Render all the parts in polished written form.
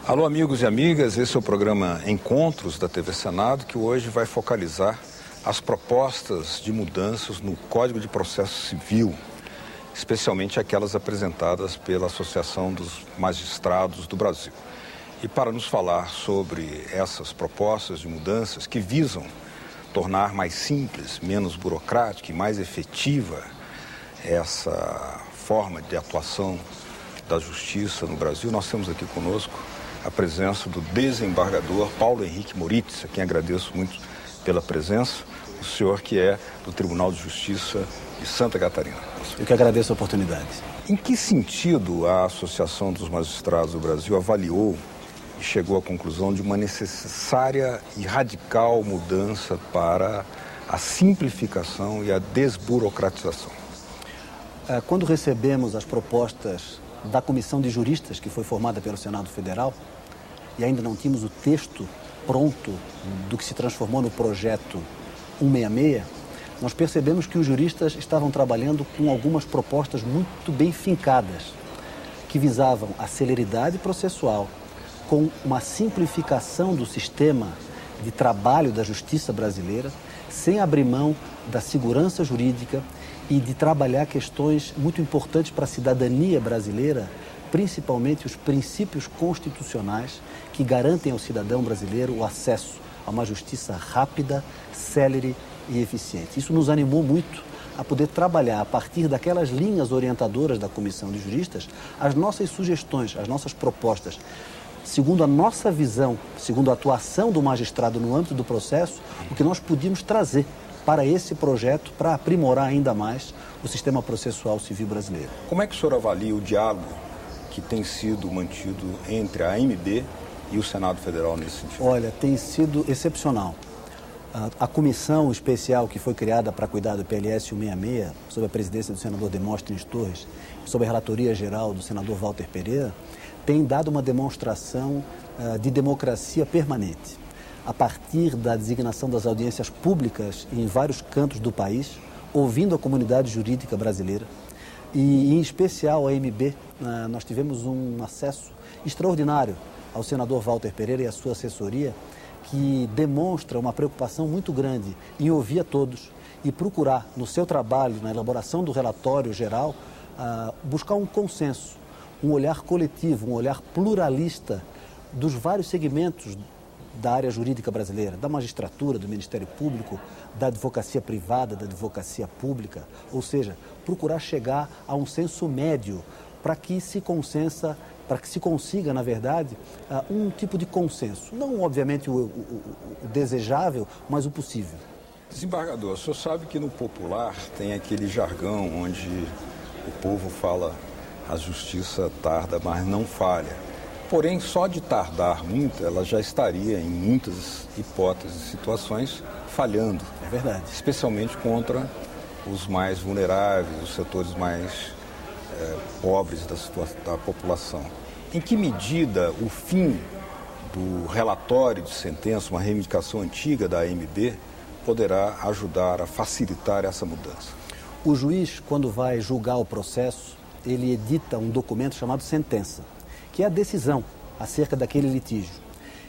Alô, amigos e amigas, esse é o programa Encontros da TV Senado, que hoje vai focalizar as propostas de mudanças no Código de Processo Civil, especialmente aquelas apresentadas pela Associação dos Magistrados do Brasil. E para nos falar sobre essas propostas de mudanças que visam tornar mais simples, menos burocrática e mais efetiva essa forma de atuação da justiça no Brasil, nós temos aqui conosco a presença do desembargador Paulo Henrique Moritz, a quem agradeço muito pela presença, o senhor que é do Tribunal de Justiça de Santa Catarina. Eu que agradeço a oportunidade. Em que sentido a Associação dos Magistrados do Brasil avaliou e chegou à conclusão de uma necessária e radical mudança para a simplificação e a desburocratização? Quando recebemos as propostas da Comissão de Juristas, que foi formada pelo Senado Federal, e ainda não tínhamos o texto pronto do que se transformou no projeto 166, nós percebemos que os juristas estavam trabalhando com algumas propostas muito bem fincadas, que visavam a celeridade processual, com uma simplificação do sistema de trabalho da justiça brasileira, sem abrir mão da segurança jurídica e de trabalhar questões muito importantes para a cidadania brasileira, principalmente os princípios constitucionais que garantem ao cidadão brasileiro o acesso a uma justiça rápida, célere e eficiente. Isso nos animou muito a poder trabalhar, a partir daquelas linhas orientadoras da Comissão de Juristas, as nossas sugestões, as nossas propostas, segundo a nossa visão, segundo a atuação do magistrado no âmbito do processo, o que nós podíamos trazer para esse projeto, para aprimorar ainda mais o sistema processual civil brasileiro. Como é que o senhor avalia o diálogo que tem sido mantido entre a AMB e o Senado Federal nesse sentido? Olha, tem sido excepcional. A comissão especial que foi criada para cuidar do PLS 166, sob a presidência do senador Demóstenes Torres, sob a relatoria geral do senador Walter Pereira, tem dado uma demonstração de democracia permanente. A partir da designação das audiências públicas em vários cantos do país, ouvindo a comunidade jurídica brasileira, e em especial a AMB, nós tivemos um acesso extraordinário ao senador Walter Pereira e à sua assessoria, que demonstra uma preocupação muito grande em ouvir a todos e procurar, no seu trabalho, na elaboração do relatório geral, buscar um consenso, um olhar coletivo, um olhar pluralista dos vários segmentos da área jurídica brasileira, da magistratura, do Ministério Público, da advocacia privada, da advocacia pública, ou seja, procurar chegar a um senso médio para que se consiga, na verdade, um tipo de consenso. Não, obviamente, o desejável, mas o possível. Desembargador, o senhor sabe que no popular tem aquele jargão onde o povo fala a justiça tarda, mas não falha. Porém, só de tardar muito, ela já estaria, em muitas hipóteses e situações, falhando. É verdade. Especialmente contra os mais vulneráveis, os setores mais pobres da população. Em que medida o fim do relatório de sentença, uma reivindicação antiga da AMB, poderá ajudar a facilitar essa mudança? O juiz, quando vai julgar o processo, ele edita um documento chamado sentença, que é a decisão acerca daquele litígio.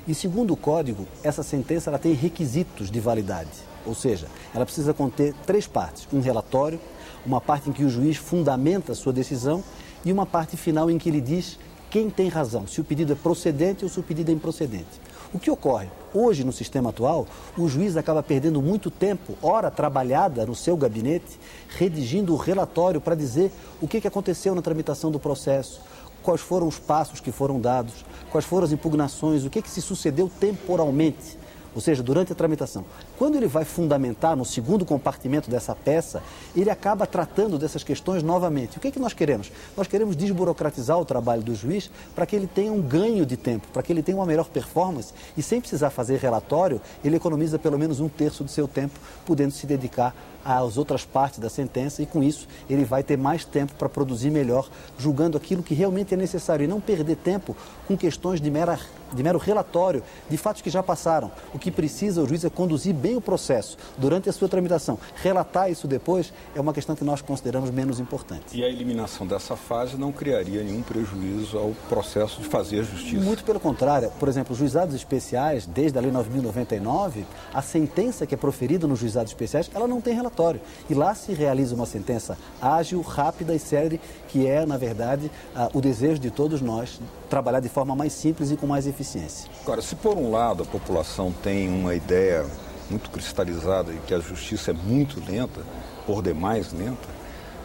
E segundo o Código, essa sentença ela tem requisitos de validade, ou seja, ela precisa conter 3 partes, um relatório, uma parte em que o juiz fundamenta a sua decisão e uma parte final em que ele diz quem tem razão, se o pedido é procedente ou se o pedido é improcedente. O que ocorre? Hoje, no sistema atual, o juiz acaba perdendo muito tempo, hora trabalhada no seu gabinete, redigindo o relatório para dizer o que aconteceu na tramitação do processo, quais foram os passos que foram dados, quais foram as impugnações, o que se sucedeu temporalmente, ou seja, durante a tramitação. Quando ele vai fundamentar no segundo compartimento dessa peça, ele acaba tratando dessas questões novamente. O que nós queremos? Nós queremos desburocratizar o trabalho do juiz para que ele tenha um ganho de tempo, para que ele tenha uma melhor performance e sem precisar fazer relatório, ele economiza pelo menos 1/3 do seu tempo, podendo se dedicar às outras partes da sentença e com isso ele vai ter mais tempo para produzir melhor, julgando aquilo que realmente é necessário e não perder tempo com questões de mero relatório de fatos que já passaram. O que precisa o juiz é conduzir bem bem o processo durante a sua tramitação, relatar isso depois, é uma questão que nós consideramos menos importante. E a eliminação dessa fase não criaria nenhum prejuízo ao processo de fazer justiça? Muito pelo contrário. Por exemplo, os juizados especiais, desde a Lei 9.099, a sentença que é proferida nos juizados especiais, ela não tem relatório. E lá se realiza uma sentença ágil, rápida e célere, que é, na verdade, o desejo de todos nós, trabalhar de forma mais simples e com mais eficiência. Agora, se por um lado a população tem uma ideia muito cristalizada de que a justiça é muito lenta, por demais lenta,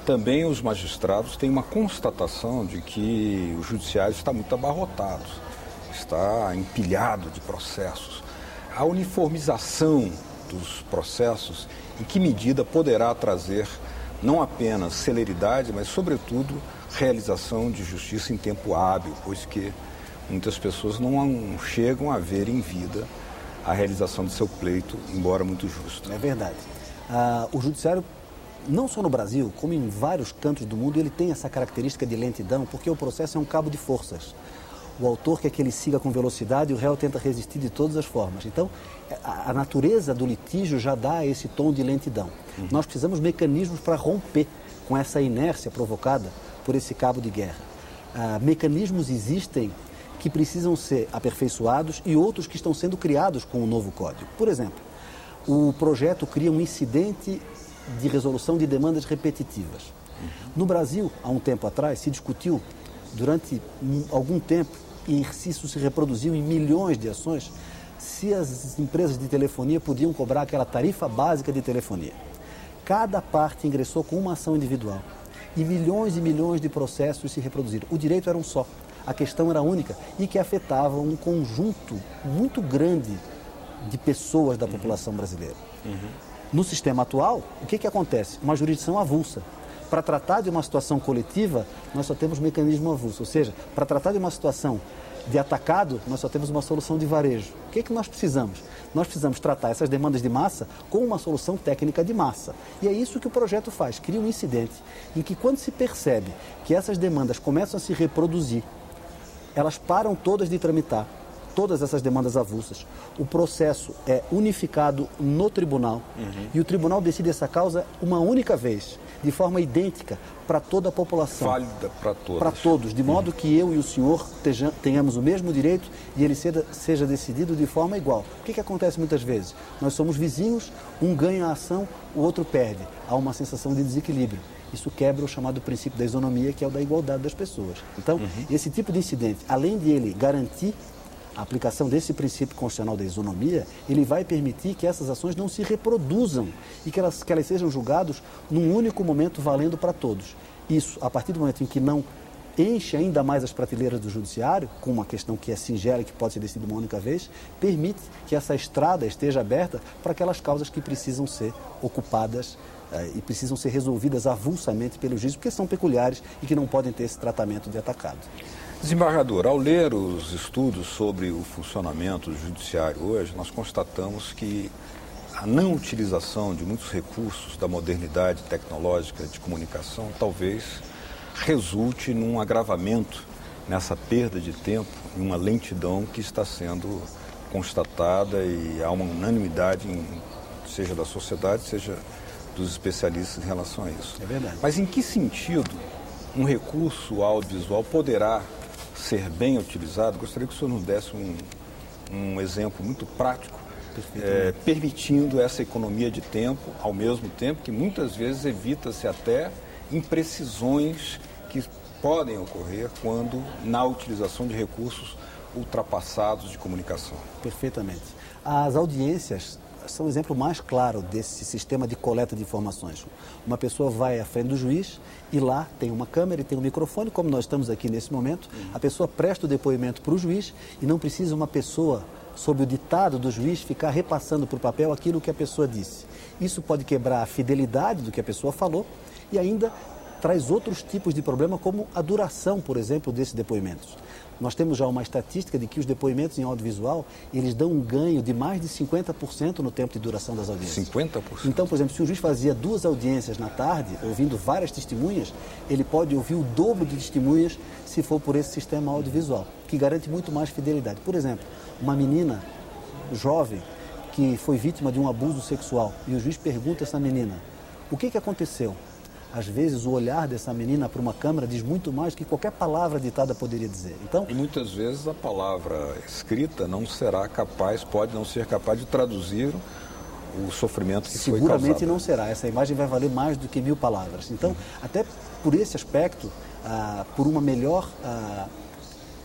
também os magistrados têm uma constatação de que o judiciário está muito abarrotado, está empilhado de processos. A uniformização dos processos, em que medida poderá trazer não apenas celeridade, mas, sobretudo, realização de justiça em tempo hábil, pois que muitas pessoas não chegam a ver em vida a realização de seu pleito, embora muito justo. É verdade. O judiciário, não só no Brasil, como em vários cantos do mundo, ele tem essa característica de lentidão, porque o processo é um cabo de forças. O autor quer que ele siga com velocidade e o réu tenta resistir de todas as formas. Então, a natureza do litígio já dá esse tom de lentidão. Nós precisamos de mecanismos para romper com essa inércia provocada por esse cabo de guerra. Mecanismos existem que precisam ser aperfeiçoados e outros que estão sendo criados com o novo Código. Por exemplo, o projeto cria um incidente de resolução de demandas repetitivas. No Brasil, há um tempo atrás, se discutiu durante algum tempo, e isso se reproduziu em milhões de ações, se as empresas de telefonia podiam cobrar aquela tarifa básica de telefonia. Cada parte ingressou com uma ação individual e milhões de processos se reproduziram. O direito era um só, a questão era única e que afetava um conjunto muito grande de pessoas da população brasileira. No sistema atual, o que acontece? Uma jurisdição avulsa. Para tratar de uma situação coletiva, nós só temos mecanismo avulso, ou seja, para tratar de uma situação de atacado, nós só temos uma solução de varejo. O que nós precisamos? Nós precisamos tratar essas demandas de massa com uma solução técnica de massa. E é isso que o projeto faz, cria um incidente em que quando se percebe que essas demandas começam a se reproduzir, elas param todas de tramitar, todas essas demandas avulsas. O processo é unificado no tribunal e o tribunal decide essa causa uma única vez, de forma idêntica para toda a população. Válida para todos. Para todos, de modo que eu e o senhor tenhamos o mesmo direito e ele seja decidido de forma igual. O que acontece muitas vezes? Nós somos vizinhos, um ganha a ação, o outro perde. Há uma sensação de desequilíbrio. Isso quebra o chamado princípio da isonomia, que é o da igualdade das pessoas. Então, esse tipo de incidente, além de ele garantir a aplicação desse princípio constitucional da isonomia, ele vai permitir que essas ações não se reproduzam e que elas sejam julgadas num único momento, valendo para todos. Isso, a partir do momento em que não enche ainda mais as prateleiras do judiciário, com uma questão que é singela e que pode ser decidida uma única vez, permite que essa estrada esteja aberta para aquelas causas que precisam ser ocupadas e precisam ser resolvidas avulsamente pelo juiz, porque são peculiares e que não podem ter esse tratamento de atacado. Desembargador, ao ler os estudos sobre o funcionamento do judiciário hoje, nós constatamos que a não utilização de muitos recursos da modernidade tecnológica de comunicação talvez resulte num agravamento nessa perda de tempo e uma lentidão que está sendo constatada e há uma unanimidade, seja da sociedade, seja dos especialistas em relação a isso. É verdade. Mas em que sentido um recurso audiovisual poderá ser bem utilizado? Gostaria que o senhor nos desse um exemplo muito prático, permitindo essa economia de tempo, ao mesmo tempo que muitas vezes evita-se até imprecisões que podem ocorrer quando na utilização de recursos ultrapassados de comunicação. Perfeitamente. As audiências são o exemplo mais claro desse sistema de coleta de informações. Uma pessoa vai à frente do juiz e lá tem uma câmera e tem um microfone, como nós estamos aqui nesse momento. A pessoa presta o depoimento para o juiz e não precisa uma pessoa, sob o ditado do juiz, ficar repassando para o papel aquilo que a pessoa disse. Isso pode quebrar a fidelidade do que a pessoa falou e ainda traz outros tipos de problema, como a duração, por exemplo, desses depoimentos. Nós temos já uma estatística de que os depoimentos em audiovisual, eles dão um ganho de mais de 50% no tempo de duração das audiências. 50%? Então, por exemplo, se o juiz fazia 2 audiências na tarde, ouvindo várias testemunhas, ele pode ouvir o dobro de testemunhas se for por esse sistema audiovisual, que garante muito mais fidelidade. Por exemplo, uma menina jovem que foi vítima de um abuso sexual e o juiz pergunta a essa menina, o que aconteceu? Às vezes o olhar dessa menina para uma câmera diz muito mais do que qualquer palavra ditada poderia dizer. Então, e muitas vezes a palavra escrita não será capaz, pode não ser capaz de traduzir o sofrimento que foi causado. Seguramente não será. Essa imagem vai valer mais do que 1000 palavras. Então, até por esse aspecto, por uma melhor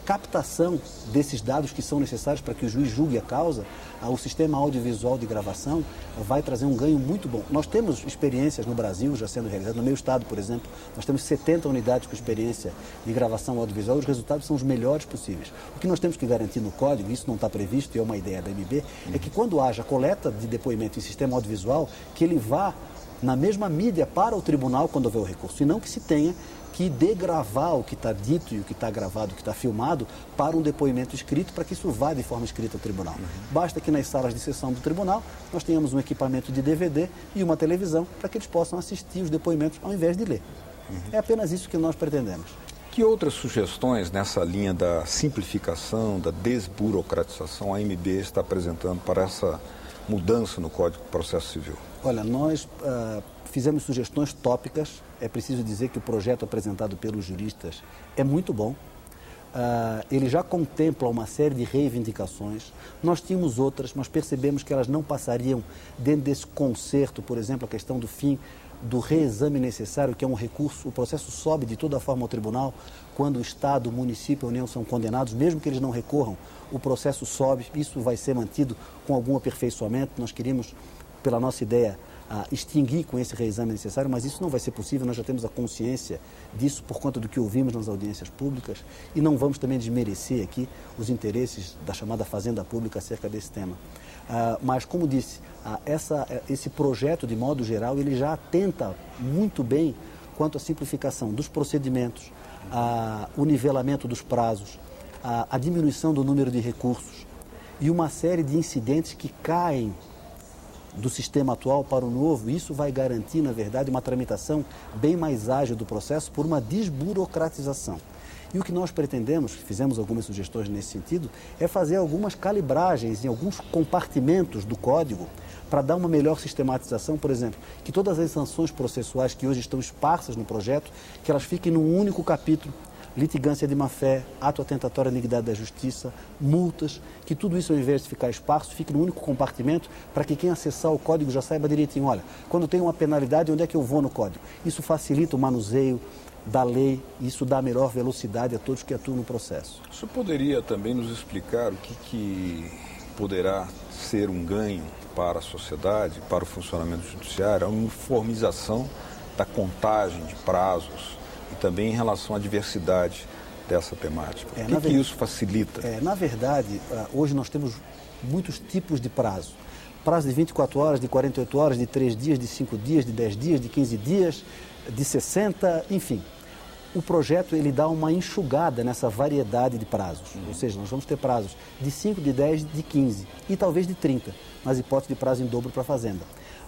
captação desses dados que são necessários para que o juiz julgue a causa, o sistema audiovisual de gravação vai trazer um ganho muito bom. Nós temos experiências no Brasil já sendo realizadas. No meu estado, por exemplo, nós temos 70 unidades com experiência de gravação audiovisual e os resultados são os melhores possíveis. O que nós temos que garantir no código, isso não está previsto e é uma ideia da MB, é que quando haja coleta de depoimento em sistema audiovisual, que ele vá na mesma mídia para o tribunal quando houver o recurso, e não que se tenha que degravar o que está dito e o que está gravado, o que está filmado, para um depoimento escrito, para que isso vá de forma escrita ao tribunal. Basta que nas salas de sessão do tribunal nós tenhamos um equipamento de DVD e uma televisão para que eles possam assistir os depoimentos ao invés de ler. É apenas isso que nós pretendemos. Que outras sugestões nessa linha da simplificação, da desburocratização a MB está apresentando para essa mudança no Código de Processo Civil? Olha, nós fizemos sugestões tópicas. É preciso dizer que o projeto apresentado pelos juristas é muito bom. Ele já contempla uma série de reivindicações. Nós tínhamos outras, mas percebemos que elas não passariam dentro desse concerto, por exemplo, a questão do fim do reexame necessário, que é um recurso. O processo sobe de toda forma ao tribunal quando o Estado, o município e a União são condenados, mesmo que eles não recorram, o processo sobe. Isso vai ser mantido com algum aperfeiçoamento. Nós queríamos, pela nossa ideia, extinguir com esse reexame necessário, mas isso não vai ser possível. Nós já temos a consciência disso por conta do que ouvimos nas audiências públicas e não vamos também desmerecer aqui os interesses da chamada Fazenda Pública acerca desse tema. Mas, como disse, esse projeto, de modo geral, ele já atenta muito bem quanto à simplificação dos procedimentos, o nivelamento dos prazos, a diminuição do número de recursos e uma série de incidentes que caem do sistema atual para o novo. Isso vai garantir, na verdade, uma tramitação bem mais ágil do processo por uma desburocratização. E o que nós pretendemos, fizemos algumas sugestões nesse sentido, é fazer algumas calibragens em alguns compartimentos do código para dar uma melhor sistematização. Por exemplo, que todas as sanções processuais que hoje estão esparsas no projeto, que elas fiquem num único capítulo: litigância de má-fé, ato atentatório à dignidade da justiça, multas, que tudo isso, ao invés de ficar esparso, fique no único compartimento, para que quem acessar o código já saiba direitinho, olha, quando tem uma penalidade, onde é que eu vou no código? Isso facilita o manuseio da lei, isso dá melhor velocidade a todos que atuam no processo. O senhor poderia também nos explicar o que poderá ser um ganho para a sociedade, para o funcionamento judiciário, a uniformização da contagem de prazos e também em relação à diversidade dessa temática? O que isso facilita? Na verdade, hoje nós temos muitos tipos de prazo. Prazo de 24 horas, de 48 horas, de 3 dias, de 5 dias, de 10 dias, de 15 dias, de 60, enfim. O projeto, ele dá uma enxugada nessa variedade de prazos. Ou seja, nós vamos ter prazos de 5, de 10, de 15 e talvez de 30, nas hipóteses de prazo em dobro para a Fazenda.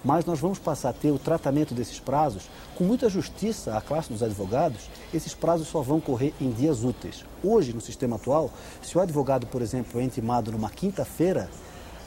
Mas nós vamos passar a ter o tratamento desses prazos com muita justiça à classe dos advogados. Esses prazos só vão correr em dias úteis. Hoje, no sistema atual, se o advogado, por exemplo, é intimado numa quinta-feira,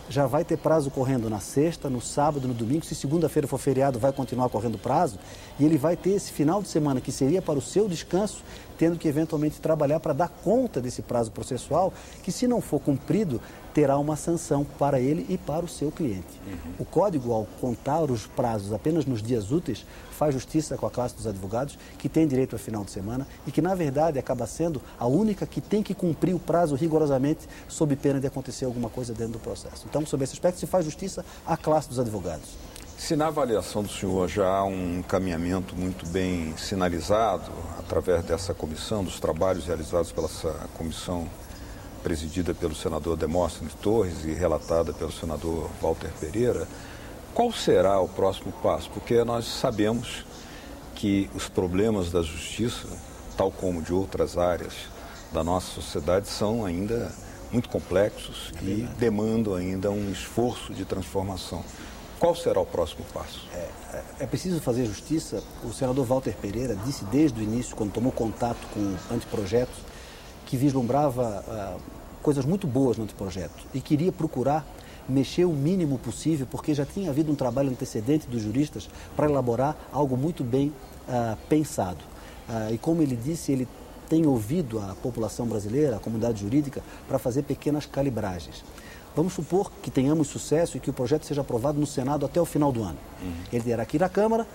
já vai ter prazo correndo na sexta, no sábado, no domingo. Se segunda-feira for feriado, vai continuar correndo prazo. E ele vai ter esse final de semana, que seria para o seu descanso, tendo que eventualmente trabalhar para dar conta desse prazo processual, que, se não for cumprido, terá uma sanção para ele e para o seu cliente. O código, ao contar os prazos apenas nos dias úteis, faz justiça com a classe dos advogados, que tem direito a final de semana e que, na verdade, acaba sendo a única que tem que cumprir o prazo rigorosamente, sob pena de acontecer alguma coisa dentro do processo. Então, sob esse aspecto, se faz justiça à classe dos advogados. Se na avaliação do senhor já há um encaminhamento muito bem sinalizado, através dessa comissão, dos trabalhos realizados pela essa comissão presidida pelo senador Demóstenes Torres e relatada pelo senador Walter Pereira, qual será o próximo passo? Porque nós sabemos que os problemas da justiça, tal como de outras áreas da nossa sociedade, são ainda muito complexos e demandam ainda um esforço de transformação. Qual será o próximo passo? É preciso fazer justiça. O senador Walter Pereira disse desde o início, quando tomou contato com o anteprojeto, que vislumbrava coisas muito boas no anteprojeto e queria procurar mexer o mínimo possível, porque já tinha havido um trabalho antecedente dos juristas para elaborar algo muito bem pensado. E como ele disse, ele tem ouvido a população brasileira, a comunidade jurídica, para fazer pequenas calibragens. Vamos supor que tenhamos sucesso e que o projeto seja aprovado no Senado até o final do ano. Ele terá que ir à Câmara,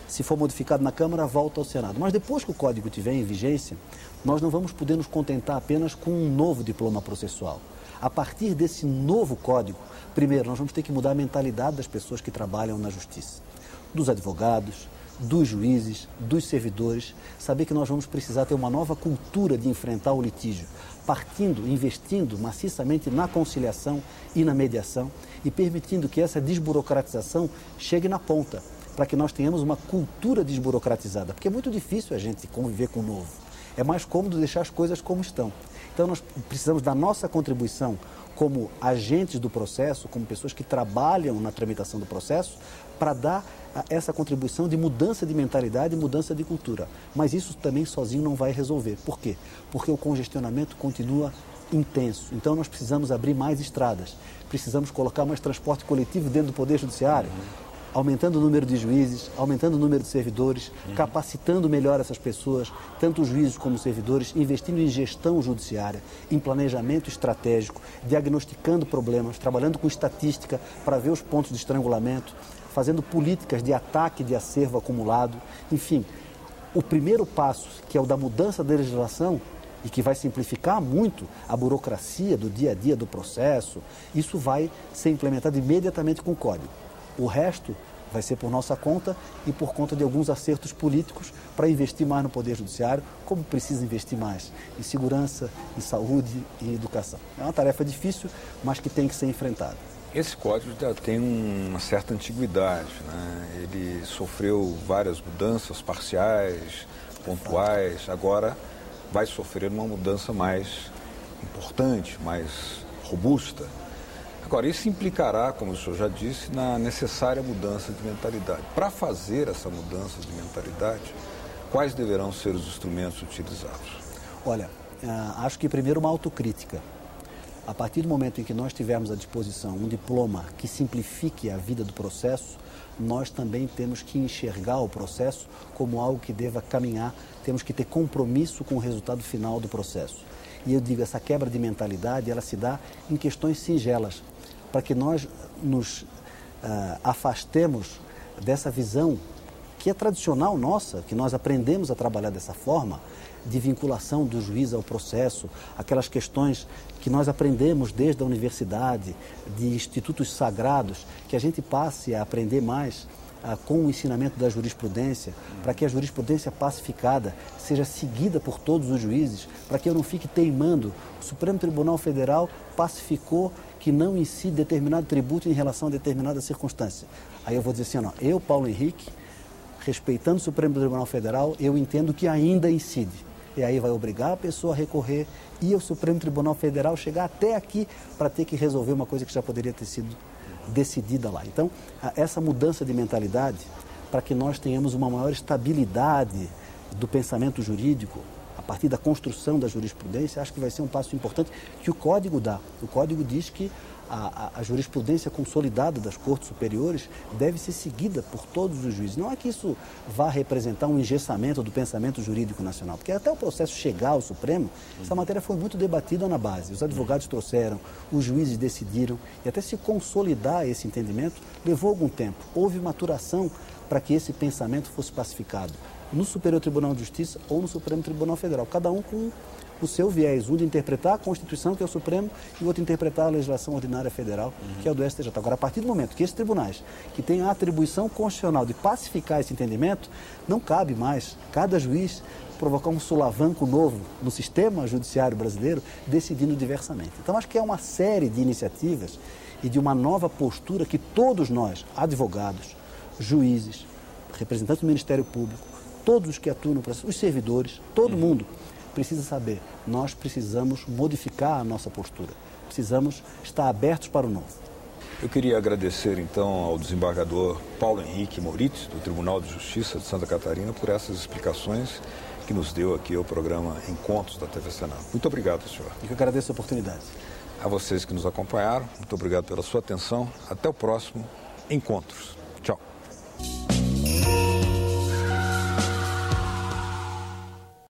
se for modificado na Câmara, volta ao Senado. Mas depois que o Código estiver em vigência, nós não vamos poder nos contentar apenas com um novo diploma processual. A partir desse novo Código, primeiro, nós vamos ter que mudar a mentalidade das pessoas que trabalham na Justiça, dos advogados, dos juízes, dos servidores, saber que nós vamos precisar ter uma nova cultura de enfrentar o litígio, investindo maciçamente na conciliação e na mediação e permitindo que essa desburocratização chegue na ponta, para que nós tenhamos uma cultura desburocratizada, porque é muito difícil a gente conviver com o novo. É mais cômodo deixar as coisas como estão. Então nós precisamos da nossa contribuição como agentes do processo, como pessoas que trabalham na tramitação do processo, para dar essa contribuição de mudança de mentalidade e mudança de cultura. Mas isso também sozinho não vai resolver. Por quê? Porque o congestionamento continua intenso. Então nós precisamos abrir mais estradas, precisamos colocar mais transporte coletivo dentro do Poder Judiciário, aumentando o número de juízes, aumentando o número de servidores, capacitando melhor essas pessoas, tanto os juízes como os servidores, investindo em gestão judiciária, em planejamento estratégico, diagnosticando problemas, trabalhando com estatística para ver os pontos de estrangulamento, fazendo políticas de ataque de acervo acumulado. Enfim, o primeiro passo, que é o da mudança da legislação, e que vai simplificar muito a burocracia do dia a dia do processo, isso vai ser implementado imediatamente com o Código. O resto vai ser por nossa conta e por conta de alguns acertos políticos para investir mais no Poder Judiciário, como precisa investir mais em segurança, em saúde e educação. É uma tarefa difícil, mas que tem que ser enfrentada. Esse código já tem uma certa antiguidade, né? Ele sofreu várias mudanças parciais, pontuais, agora vai sofrer uma mudança mais importante, mais robusta. Agora, isso implicará, como o senhor já disse, na necessária mudança de mentalidade. Para fazer essa mudança de mentalidade, quais deverão ser os instrumentos utilizados? Olha, acho que primeiro uma autocrítica. A partir do momento em que nós tivermos à disposição um diploma que simplifique a vida do processo, nós também temos que enxergar o processo como algo que deva caminhar, temos que ter compromisso com o resultado final do processo. E eu digo, essa quebra de mentalidade, ela se dá em questões singelas, para que nós nos afastemos dessa visão que é tradicional nossa, que nós aprendemos a trabalhar dessa forma, de vinculação do juiz ao processo, aquelas questões que nós aprendemos desde a universidade, de institutos sagrados, que a gente passe a aprender mais com o ensinamento da jurisprudência, para que a jurisprudência pacificada seja seguida por todos os juízes, para que eu não fique teimando. O Supremo Tribunal Federal pacificou que não incide determinado tributo em relação a determinada circunstância. Aí eu vou dizer assim, eu, Paulo Henrique, respeitando o Supremo Tribunal Federal, eu entendo que ainda incide. E aí vai obrigar a pessoa a recorrer e o Supremo Tribunal Federal chegar até aqui para ter que resolver uma coisa que já poderia ter sido decidida lá. Então, essa mudança de mentalidade, para que nós tenhamos uma maior estabilidade do pensamento jurídico, a partir da construção da jurisprudência, acho que vai ser um passo importante que o Código dá. O Código diz que a jurisprudência consolidada das Cortes Superiores deve ser seguida por todos os juízes. Não é que isso vá representar um engessamento do pensamento jurídico nacional, porque até o processo chegar ao Supremo, essa matéria foi muito debatida na base. Os advogados trouxeram, os juízes decidiram, e até se consolidar esse entendimento levou algum tempo. Houve maturação para que esse pensamento fosse pacificado no Superior Tribunal de Justiça ou no Supremo Tribunal Federal, cada um com o seu viés, um de interpretar a Constituição, que é o Supremo, e o outro de interpretar a legislação ordinária federal, que é o do STJ. Agora, a partir do momento que esses tribunais, que têm a atribuição constitucional de pacificar esse entendimento, não cabe mais cada juiz provocar um solavanco novo no sistema judiciário brasileiro, decidindo diversamente. Então, acho que é uma série de iniciativas e de uma nova postura que todos nós, advogados, juízes, representantes do Ministério Público, todos os que atuam no processo, os servidores, todo mundo precisa saber. Nós precisamos modificar a nossa postura. Precisamos estar abertos para o novo. Eu queria agradecer, então, ao desembargador Paulo Henrique Moritz, do Tribunal de Justiça de Santa Catarina, por essas explicações que nos deu aqui ao programa Encontros da TV Senado. Muito obrigado, senhor. Eu que agradeço a oportunidade. A vocês que nos acompanharam, muito obrigado pela sua atenção. Até o próximo Encontros.